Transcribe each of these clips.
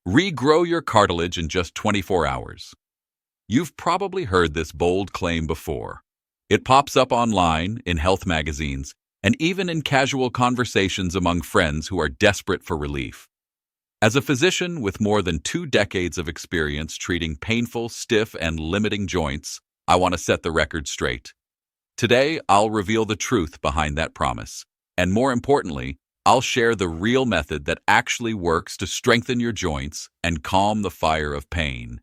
Regrow your cartilage in just 24 hours. You've probably heard this bold claim before. It pops up online, in health magazines, and even in casual conversations among friends who are desperate for relief. As a physician with more than 2 decades of experience treating painful, stiff, and limiting joints, I want to set the record straight. Today, I'll reveal the truth behind that promise. And more importantly, I'll share the real method that actually works to strengthen your joints and calm the fire of pain.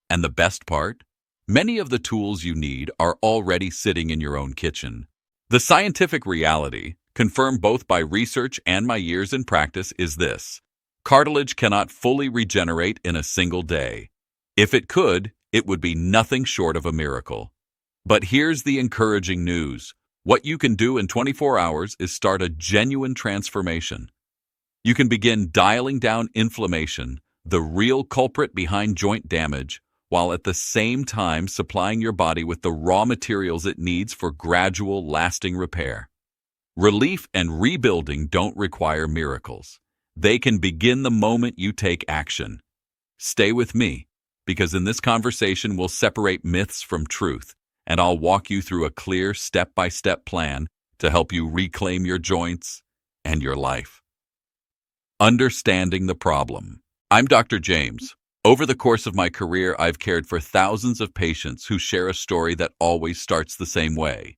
And the best part? Many of the tools you need are already sitting in your own kitchen. The scientific reality, confirmed both by research and my years in practice, is this: cartilage cannot fully regenerate in a single day. If it could, it would be nothing short of a miracle. But here's the encouraging news. What you can do in 24 hours is start a genuine transformation. You can begin dialing down inflammation, the real culprit behind joint damage, while at the same time supplying your body with the raw materials it needs for gradual, lasting repair. Relief and rebuilding don't require miracles. They can begin the moment you take action. Stay with me, because in this conversation we'll separate myths from truth, and I'll walk you through a clear step-by-step plan to help you reclaim your joints and your life. Understanding the problem. I'm Dr. James. Over the course of my career, I've cared for thousands of patients who share a story that always starts the same way.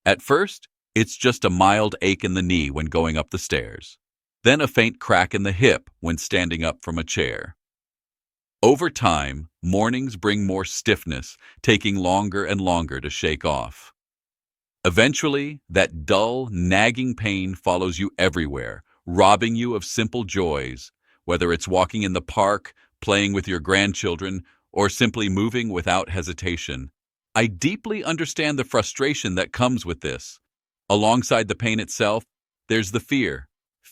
At first, it's just a mild ache in the knee when going up the stairs, then a faint crack in the hip when standing up from a chair. Over time, mornings bring more stiffness, taking longer and longer to shake off. Eventually, that dull, nagging pain follows you everywhere, robbing you of simple joys, whether it's walking in the park, playing with your grandchildren, or simply moving without hesitation. I deeply understand the frustration that comes with this. Alongside the pain itself, there's the fear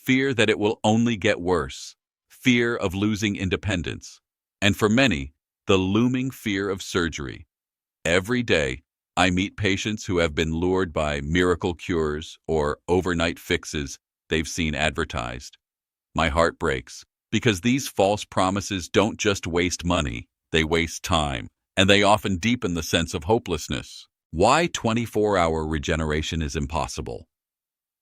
that it will only get worse, fear of losing independence, and for many, the looming fear of surgery. Every day, I meet patients who have been lured by miracle cures or overnight fixes they've seen advertised. My heart breaks, because these false promises don't just waste money, they waste time, and they often deepen the sense of hopelessness. Why 24-hour regeneration is impossible?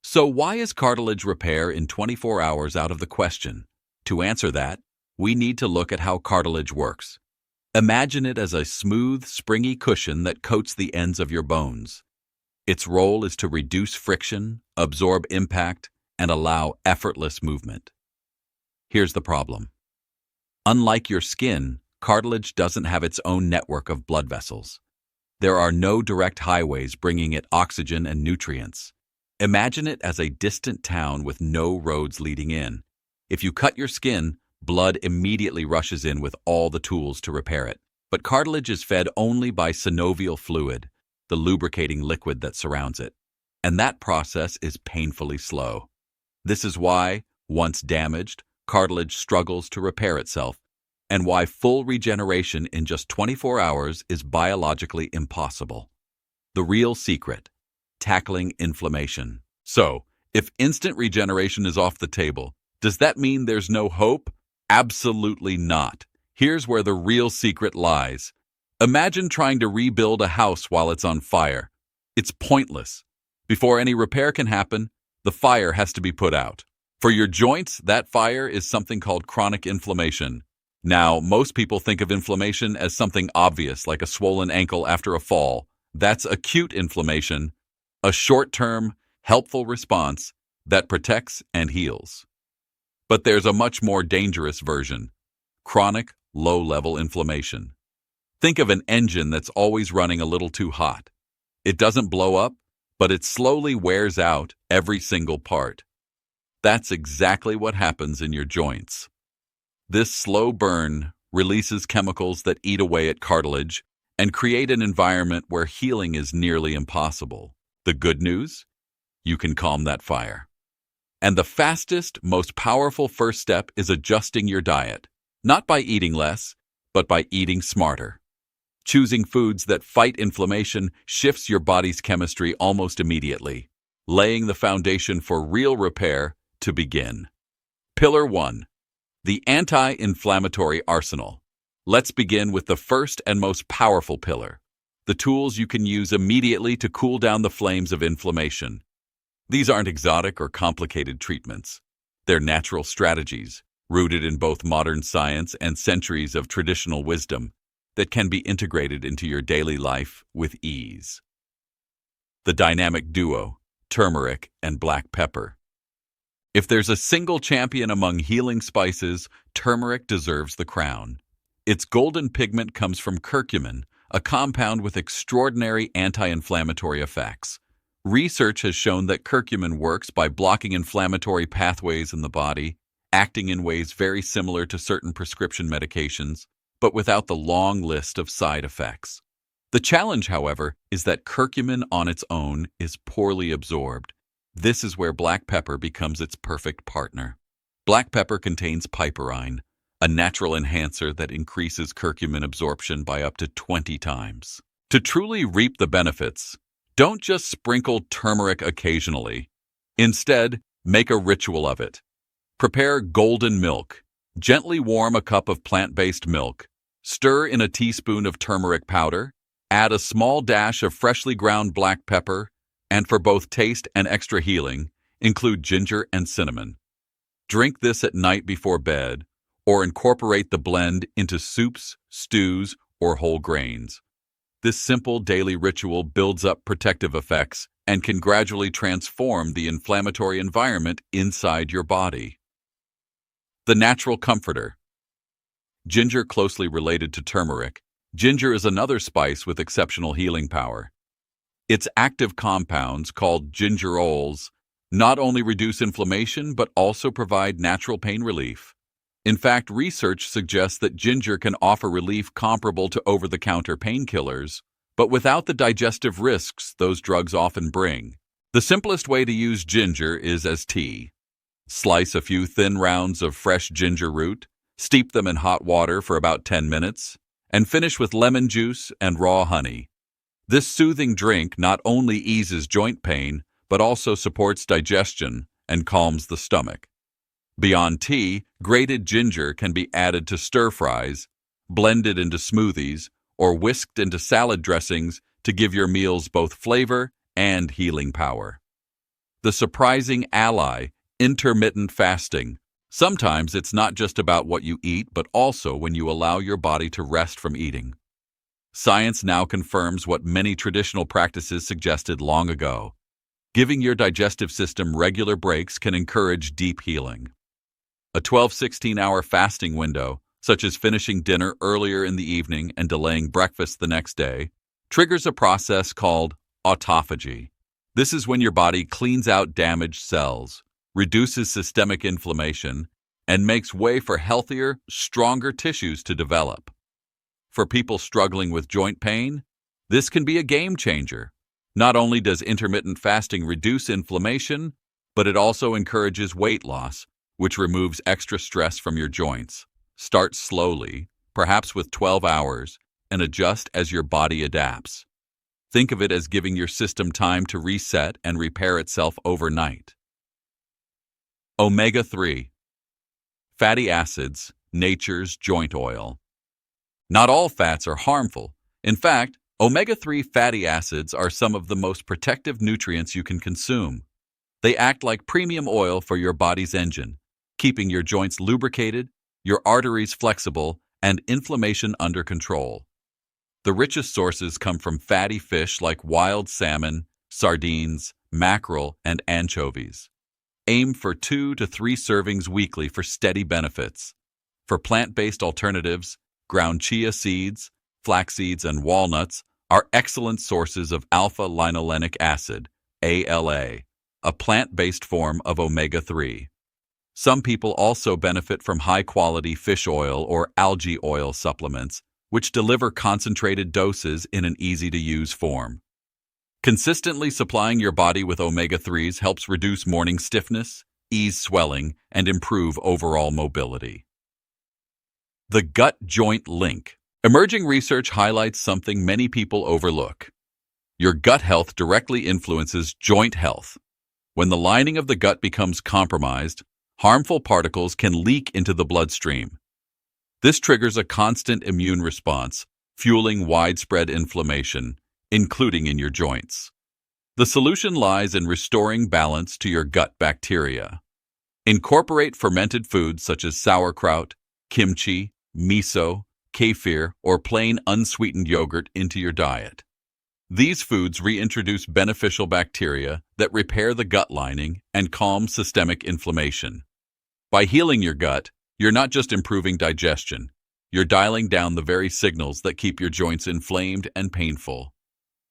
So why is cartilage repair in 24 hours out of the question? To answer that, we need to look at how cartilage works. Imagine it as a smooth, springy cushion that coats the ends of your bones. Its role is to reduce friction, absorb impact, and allow effortless movement. Here's the problem. Unlike your skin, cartilage doesn't have its own network of blood vessels. There are no direct highways bringing it oxygen and nutrients. Imagine it as a distant town with no roads leading in. If you cut your skin, blood immediately rushes in with all the tools to repair it. But cartilage is fed only by synovial fluid, the lubricating liquid that surrounds it. And that process is painfully slow. This is why, once damaged, cartilage struggles to repair itself, and why full regeneration in just 24 hours is biologically impossible. The real secret: tackling inflammation. So, if instant regeneration is off the table, does that mean there's no hope? Absolutely not. Here's where the real secret lies. Imagine trying to rebuild a house while it's on fire. It's pointless. Before any repair can happen, the fire has to be put out. For your joints, that fire is something called chronic inflammation. Now, most people think of inflammation as something obvious, like a swollen ankle after a fall. That's acute inflammation, a short-term, helpful response that protects and heals. But there's a much more dangerous version: chronic, low-level inflammation. Think of an engine that's always running a little too hot. It doesn't blow up, but it slowly wears out every single part. That's exactly what happens in your joints. This slow burn releases chemicals that eat away at cartilage and create an environment where healing is nearly impossible. The good news? You can calm that fire. And the fastest, most powerful first step is adjusting your diet, not by eating less, but by eating smarter. Choosing foods that fight inflammation shifts your body's chemistry almost immediately, laying the foundation for real repair to begin. Pillar 1. The anti-inflammatory arsenal. Let's begin with the first and most powerful pillar, the tools you can use immediately to cool down the flames of inflammation. These aren't exotic or complicated treatments. They're natural strategies, rooted in both modern science and centuries of traditional wisdom, that can be integrated into your daily life with ease. The dynamic duo, turmeric and black pepper. If there's a single champion among healing spices, turmeric deserves the crown. Its golden pigment comes from curcumin, a compound with extraordinary anti-inflammatory effects. Research has shown that curcumin works by blocking inflammatory pathways in the body, acting in ways very similar to certain prescription medications, but without the long list of side effects. The challenge, however, is that curcumin on its own is poorly absorbed. This is where black pepper becomes its perfect partner. Black pepper contains piperine, a natural enhancer that increases curcumin absorption by up to 20 times. To truly reap the benefits, don't just sprinkle turmeric occasionally. Instead, make a ritual of it. Prepare golden milk. Gently warm a cup of plant-based milk. Stir in a teaspoon of turmeric powder. Add a small dash of freshly ground black pepper, and for both taste and extra healing, include ginger and cinnamon. Drink this at night before bed, or incorporate the blend into soups, stews, or whole grains. This simple daily ritual builds up protective effects and can gradually transform the inflammatory environment inside your body. The natural comforter. Ginger, closely related to turmeric, ginger is another spice with exceptional healing power. Its active compounds, called gingerols, not only reduce inflammation but also provide natural pain relief. In fact, research suggests that ginger can offer relief comparable to over-the-counter painkillers, but without the digestive risks those drugs often bring. The simplest way to use ginger is as tea. Slice a few thin rounds of fresh ginger root, steep them in hot water for about 10 minutes, and finish with lemon juice and raw honey. This soothing drink not only eases joint pain, but also supports digestion and calms the stomach. Beyond tea, grated ginger can be added to stir-fries, blended into smoothies, or whisked into salad dressings to give your meals both flavor and healing power. The surprising ally, intermittent fasting. Sometimes it's not just about what you eat, but also when you allow your body to rest from eating. Science now confirms what many traditional practices suggested long ago. Giving your digestive system regular breaks can encourage deep healing. A 12-16-hour fasting window, such as finishing dinner earlier in the evening and delaying breakfast the next day, triggers a process called autophagy. This is when your body cleans out damaged cells, reduces systemic inflammation, and makes way for healthier, stronger tissues to develop. For people struggling with joint pain, this can be a game changer. Not only does intermittent fasting reduce inflammation, but it also encourages weight loss, which removes extra stress from your joints. Start slowly, perhaps with 12 hours, and adjust as your body adapts. Think of it as giving your system time to reset and repair itself overnight. Omega-3. Fatty acids, nature's joint oil. Not all fats are harmful. In fact, omega-3 fatty acids are some of the most protective nutrients you can consume. They act like premium oil for your body's engine, keeping your joints lubricated, your arteries flexible, and inflammation under control. The richest sources come from fatty fish like wild salmon, sardines, mackerel, and anchovies. Aim for 2 to 3 servings weekly for steady benefits. For plant-based alternatives, ground chia seeds, flax seeds, and walnuts are excellent sources of alpha-linolenic acid, ALA, a plant-based form of omega-3. Some people also benefit from high-quality fish oil or algae oil supplements, which deliver concentrated doses in an easy-to-use form. Consistently supplying your body with omega-3s helps reduce morning stiffness, ease swelling, and improve overall mobility. The gut-joint link. Emerging research highlights something many people overlook. Your gut health directly influences joint health. When the lining of the gut becomes compromised, harmful particles can leak into the bloodstream. This triggers a constant immune response, fueling widespread inflammation, including in your joints. The solution lies in restoring balance to your gut bacteria. Incorporate fermented foods such as sauerkraut, kimchi, miso, kefir, or plain unsweetened yogurt into your diet. These foods reintroduce beneficial bacteria that repair the gut lining and calm systemic inflammation. By healing your gut, you're not just improving digestion, you're dialing down the very signals that keep your joints inflamed and painful.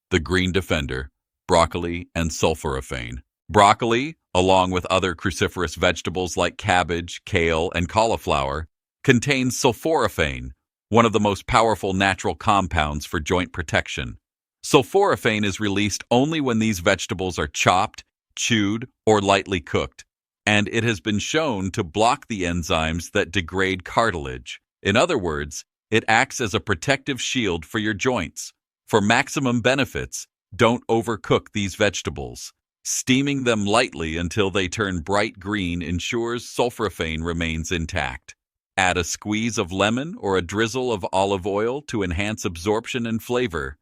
The Green Defender, broccoli and sulforaphane. Broccoli, along with other cruciferous vegetables like cabbage, kale, and cauliflower, contains sulforaphane, one of the most powerful natural compounds for joint protection. Sulforaphane is released only when these vegetables are chopped, chewed, or lightly cooked, and it has been shown to block the enzymes that degrade cartilage. In other words, it acts as a protective shield for your joints. For maximum benefits, don't overcook these vegetables. Steaming them lightly until they turn bright green ensures sulforaphane remains intact. Add a squeeze of lemon or a drizzle of olive oil to enhance absorption and flavor.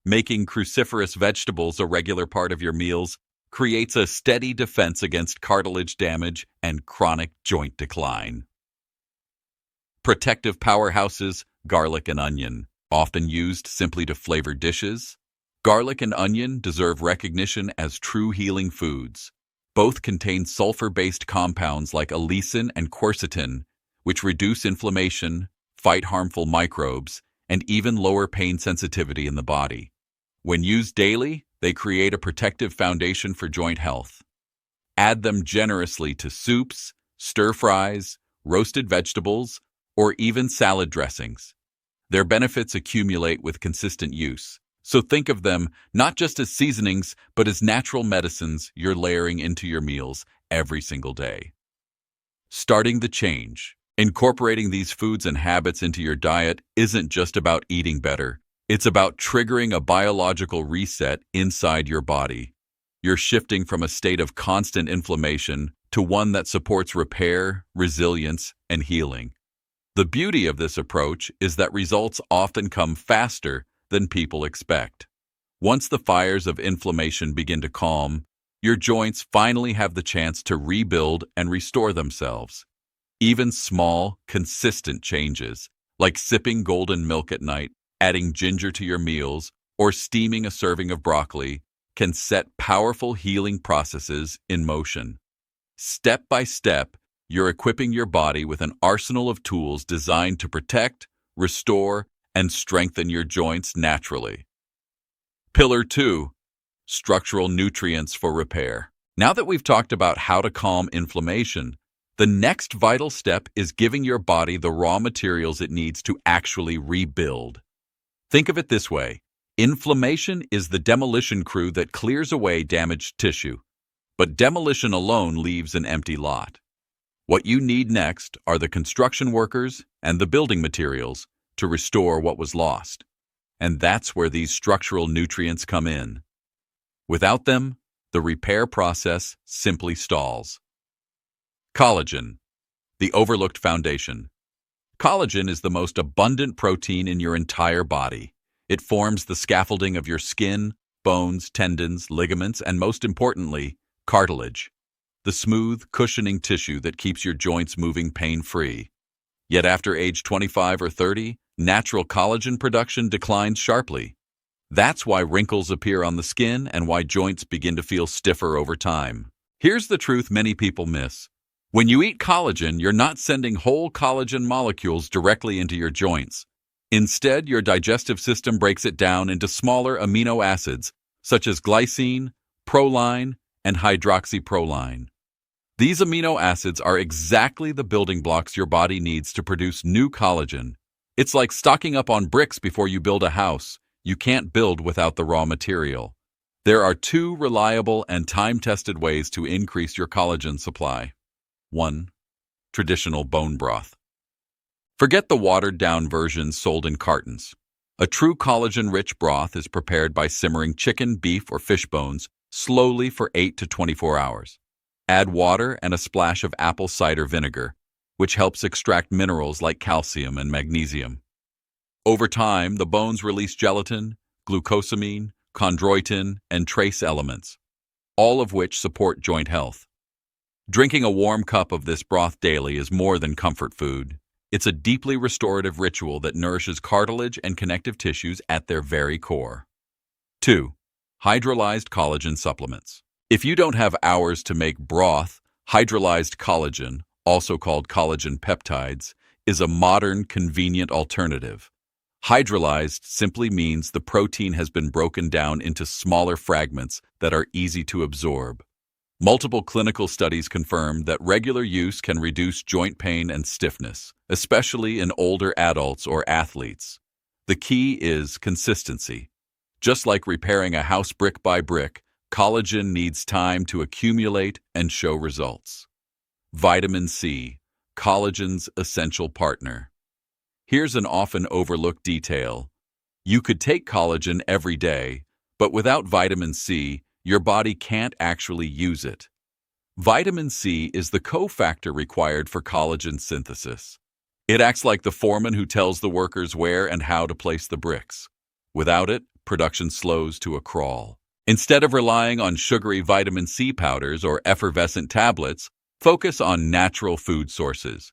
Making cruciferous vegetables a regular part of your meals creates a steady defense against cartilage damage and chronic joint decline. Protective powerhouses, garlic and onion. Often used simply to flavor dishes, garlic and onion deserve recognition as true healing foods. Both contain sulfur-based compounds like allicin and quercetin, which reduce inflammation, fight harmful microbes, and even lower pain sensitivity in the body. When used daily, they create a protective foundation for joint health. Add them generously to soups, stir-fries, roasted vegetables, or even salad dressings. Their benefits accumulate with consistent use, so think of them not just as seasonings, but as natural medicines you're layering into your meals every single day. Starting the change. Incorporating these foods and habits into your diet isn't just about eating better. It's about triggering a biological reset inside your body. You're shifting from a state of constant inflammation to one that supports repair, resilience, and healing. The beauty of this approach is that results often come faster than people expect. Once the fires of inflammation begin to calm, your joints finally have the chance to rebuild and restore themselves. Even small, consistent changes, like sipping golden milk at night, adding ginger to your meals, or steaming a serving of broccoli, can set powerful healing processes in motion. Step by step, you're equipping your body with an arsenal of tools designed to protect, restore, and strengthen your joints naturally. Pillar 2. Structural nutrients for repair. Now that we've talked about how to calm inflammation, the next vital step is giving your body the raw materials it needs to actually rebuild. Think of it this way. Inflammation is the demolition crew that clears away damaged tissue, but demolition alone leaves an empty lot. What you need next are the construction workers and the building materials to restore what was lost. And that's where these structural nutrients come in. Without them, the repair process simply stalls. Collagen, the overlooked foundation. Collagen is the most abundant protein in your entire body. It forms the scaffolding of your skin, bones, tendons, ligaments, and most importantly, cartilage, the smooth, cushioning tissue that keeps your joints moving pain-free. Yet after age 25 or 30, natural collagen production declines sharply. That's why wrinkles appear on the skin and why joints begin to feel stiffer over time. Here's the truth many people miss. When you eat collagen, you're not sending whole collagen molecules directly into your joints. Instead, your digestive system breaks it down into smaller amino acids, such as glycine, proline, and hydroxyproline. These amino acids are exactly the building blocks your body needs to produce new collagen. It's like stocking up on bricks before you build a house. You can't build without the raw material. There are 2 reliable and time-tested ways to increase your collagen supply. 1. Traditional bone broth. Forget the watered-down versions sold in cartons. A true collagen-rich broth is prepared by simmering chicken, beef, or fish bones slowly for 8 to 24 hours. Add water and a splash of apple cider vinegar, which helps extract minerals like calcium and magnesium. Over time, the bones release gelatin, glucosamine, chondroitin, and trace elements, all of which support joint health. Drinking a warm cup of this broth daily is more than comfort food. It's a deeply restorative ritual that nourishes cartilage and connective tissues at their very core. 2. Hydrolyzed collagen supplements. If you don't have hours to make broth, hydrolyzed collagen, also called collagen peptides, is a modern, convenient alternative. Hydrolyzed simply means the protein has been broken down into smaller fragments that are easy to absorb. Multiple clinical studies confirm that regular use can reduce joint pain and stiffness, especially in older adults or athletes. The key is consistency. Just like repairing a house brick by brick, collagen needs time to accumulate and show results. Vitamin C, collagen's essential partner. Here's an often overlooked detail. You could take collagen every day, but without vitamin C, your body can't actually use it. Vitamin C is the cofactor required for collagen synthesis. It acts like the foreman who tells the workers where and how to place the bricks. Without it, production slows to a crawl. Instead of relying on sugary vitamin C powders or effervescent tablets, focus on natural food sources.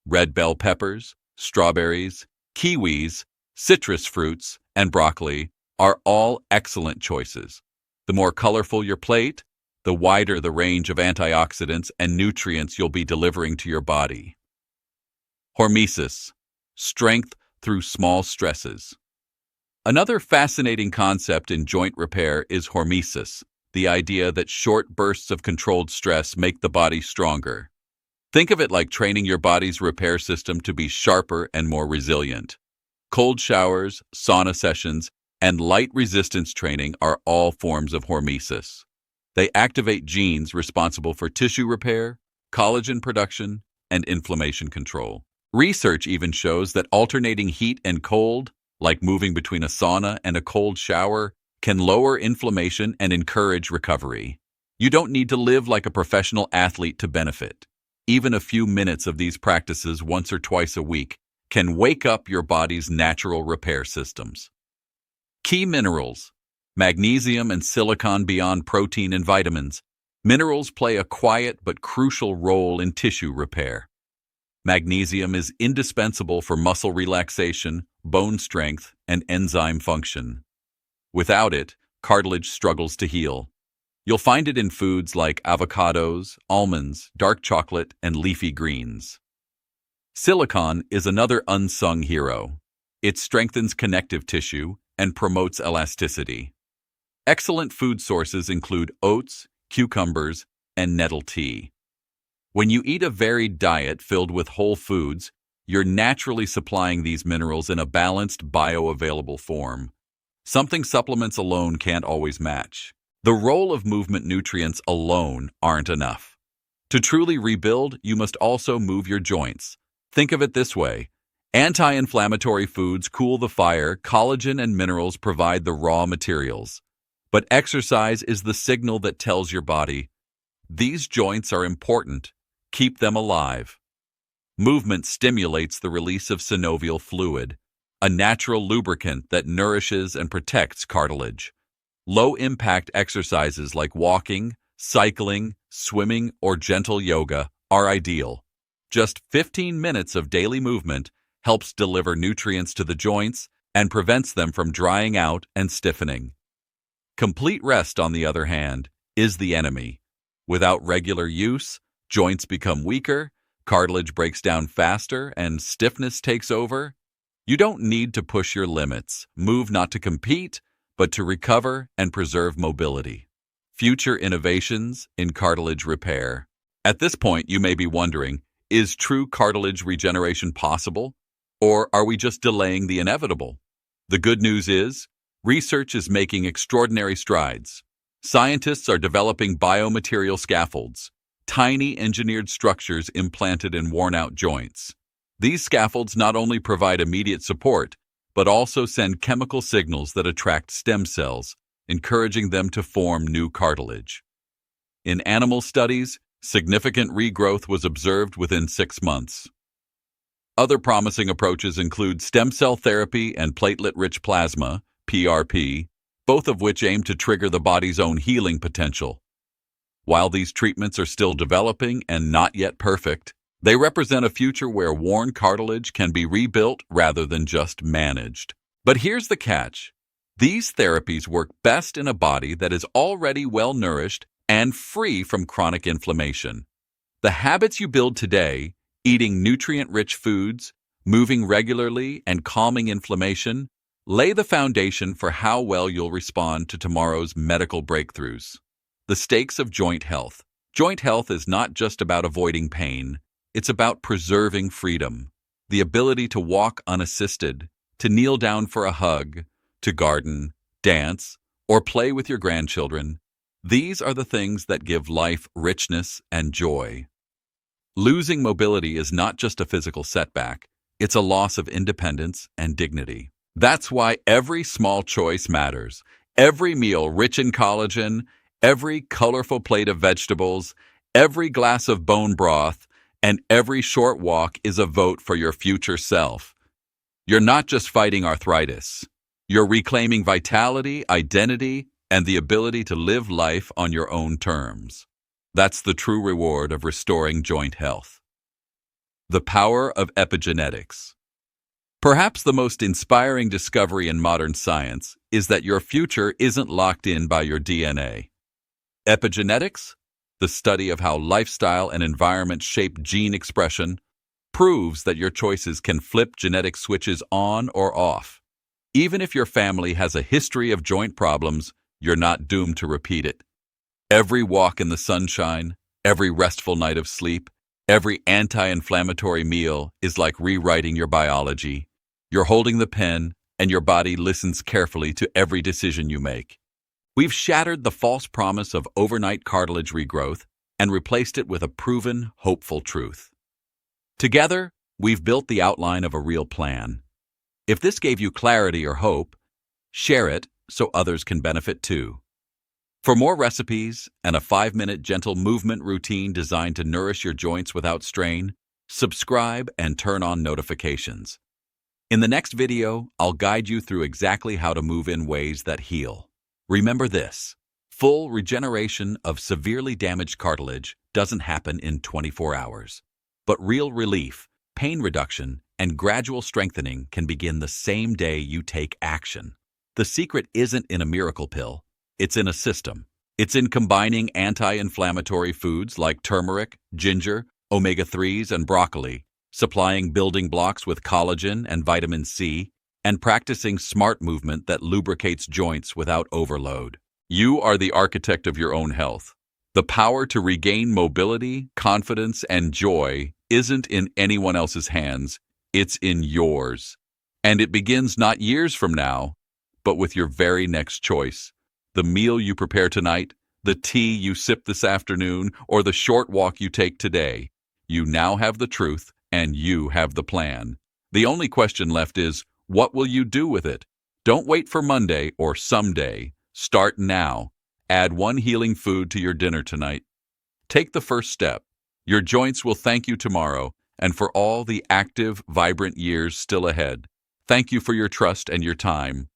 Red bell peppers, strawberries, kiwis, citrus fruits, and broccoli are all excellent choices. The more colorful your plate, the wider the range of antioxidants and nutrients you'll be delivering to your body. Hormesis, strength through small stresses. Another fascinating concept in joint repair is hormesis, the idea that short bursts of controlled stress make the body stronger. Think of it like training your body's repair system to be sharper and more resilient. Cold showers, sauna sessions, and light resistance training are all forms of hormesis. They activate genes responsible for tissue repair, collagen production, and inflammation control. Research even shows that alternating heat and cold, like moving between a sauna and a cold shower, can lower inflammation and encourage recovery. You don't need to live like a professional athlete to benefit. Even a few minutes of these practices once or twice a week can wake up your body's natural repair systems. Key minerals: magnesium and silicon beyond protein and vitamins. Minerals play a quiet but crucial role in tissue repair. Magnesium is indispensable for muscle relaxation, bone strength, and enzyme function. Without it, cartilage struggles to heal. You'll find it in foods like avocados, almonds, dark chocolate, and leafy greens. Silicon is another unsung hero. It strengthens connective tissue and promotes elasticity. Excellent food sources include oats, cucumbers, and nettle tea. When you eat a varied diet filled with whole foods, you're naturally supplying these minerals in a balanced, bioavailable form, something supplements alone can't always match. The role of movement nutrients alone aren't enough. To truly rebuild, you must also move your joints. Think of it this way. Anti-inflammatory foods cool the fire, collagen and minerals provide the raw materials. But exercise is the signal that tells your body, these joints are important, keep them alive. Movement stimulates the release of synovial fluid, a natural lubricant that nourishes and protects cartilage. Low-impact exercises like walking, cycling, swimming, or gentle yoga are ideal. Just 15 minutes of daily movement helps deliver nutrients to the joints and prevents them from drying out and stiffening. Complete rest, on the other hand, is the enemy. Without regular use, joints become weaker, cartilage breaks down faster, and stiffness takes over. You don't need to push your limits. Move not to compete, but to recover and preserve mobility. Future innovations in cartilage repair. At this point, you may be wondering, is true cartilage regeneration possible? Or are we just delaying the inevitable? The good news is, research is making extraordinary strides. Scientists are developing biomaterial scaffolds, tiny engineered structures implanted in worn-out joints. These scaffolds not only provide immediate support, but also send chemical signals that attract stem cells, encouraging them to form new cartilage. In animal studies, Significant regrowth was observed within 6 months. Other promising approaches include stem cell therapy and platelet-rich plasma, PRP, both of which aim to trigger the body's own healing potential. While these treatments are still developing and not yet perfect, they represent a future where worn cartilage can be rebuilt rather than just managed. But here's the catch. These therapies work best in a body that is already well-nourished and free from chronic inflammation. The habits you build today, eating nutrient-rich foods, moving regularly, and calming inflammation, lay the foundation for how well you'll respond to tomorrow's medical breakthroughs. The stakes of joint health. Joint health is not just about avoiding pain. It's about preserving freedom, the ability to walk unassisted, to kneel down for a hug, to garden, dance, or play with your grandchildren. These are the things that give life richness and joy. Losing mobility is not just a physical setback, it's a loss of independence and dignity. That's why every small choice matters. Every meal rich in collagen, every colorful plate of vegetables, every glass of bone broth, and every short walk is a vote for your future self. You're not just fighting arthritis. You're reclaiming vitality, identity, and the ability to live life on your own terms. That's the true reward of restoring joint health. The power of epigenetics. Perhaps the most inspiring discovery in modern science is that your future isn't locked in by your DNA. Epigenetics, the study of how lifestyle and environment shape gene expression, proves that your choices can flip genetic switches on or off. Even if your family has a history of joint problems, you're not doomed to repeat it. Every walk in the sunshine, every restful night of sleep, every anti-inflammatory meal is like rewriting your biology. You're holding the pen, and your body listens carefully to every decision you make. We've shattered the false promise of overnight cartilage regrowth and replaced it with a proven, hopeful truth. Together, we've built the outline of a real plan. If this gave you clarity or hope, share it so others can benefit too. For more recipes and a 5-minute gentle movement routine designed to nourish your joints without strain, subscribe and turn on notifications. In the next video, I'll guide you through exactly how to move in ways that heal. Remember this: full regeneration of severely damaged cartilage doesn't happen in 24 hours. But real relief, pain reduction, and gradual strengthening can begin the same day you take action. The secret isn't in a miracle pill, it's in a system. It's in combining anti-inflammatory foods like turmeric, ginger, omega-3s, and broccoli, supplying building blocks with collagen and vitamin C, and practicing smart movement that lubricates joints without overload. You are the architect of your own health. The power to regain mobility, confidence, and joy isn't in anyone else's hands, it's in yours. And it begins not years from now, but with your very next choice. The meal you prepare tonight, the tea you sip this afternoon, or the short walk you take today. You now have the truth, and you have the plan. The only question left is, what will you do with it? Don't wait for Monday or someday. Start now. Add one healing food to your dinner tonight. Take the first step. Your joints will thank you tomorrow, and for all the active, vibrant years still ahead. Thank you for your trust and your time.